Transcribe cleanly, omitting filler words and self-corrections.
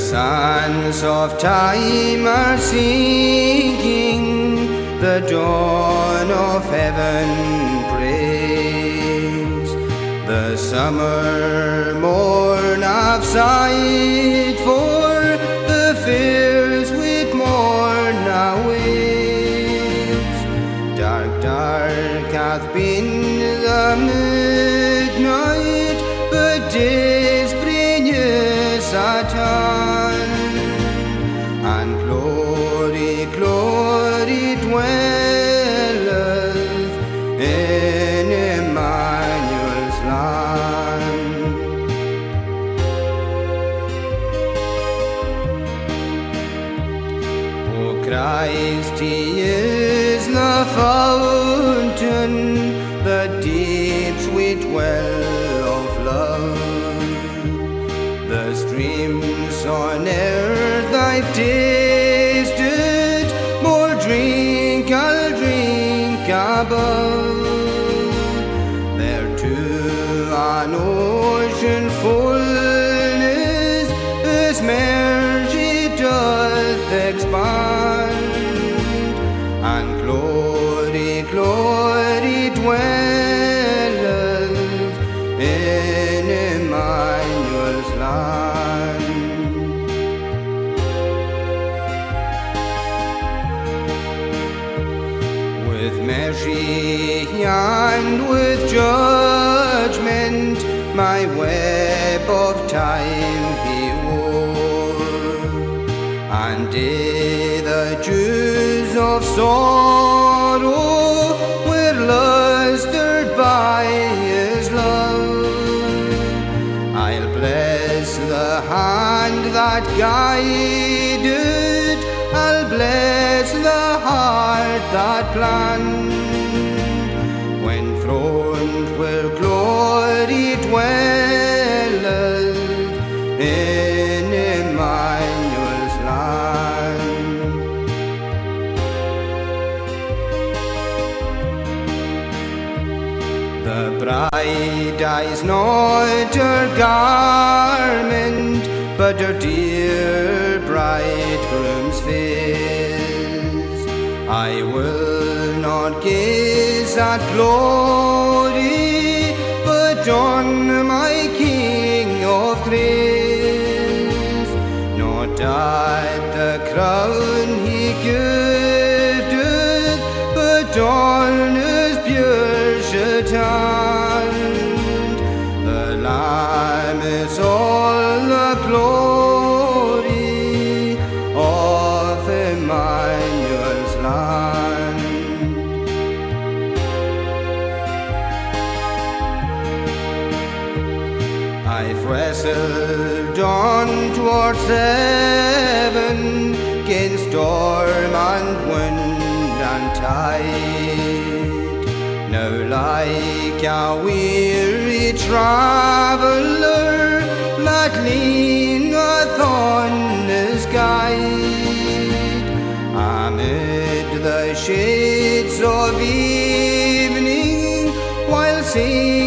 sands of time are sinking, the dawn of heaven breaks. The summer morn have sighed for the fears with morn awaits. Dark, dark hath been the midnight, but day's brightness at hand, and glory, glory dwelleth in Immanuel's land. O Christ, He is the fountain, the deep sweet well of love. The streams on earth I've tasted, more drink I'll drink above. There too an ocean fullness His mercy doth expand, and glory, glory dwelleth in Immanuel's land. With mercy and with judgment my web of time He wove, and the dews of sorrow were lustered by His love. I'll bless the hand that guided, I'll bless the heart that planned, when throned where glory dwelleth in Immanuel's land. The bride eyes not her garment, but her dear bridegroom's face. I will not gaze at glory, but on my King of grace, not at the crown He girdeth, but on His pierced hand. The Lamb is all the glory of Immanuel's land. I've wrestled on towards heaven, 'gainst storm and wind and tide. Now like a weary traveller that leaneth on His guide, amid the shades of evening, while singing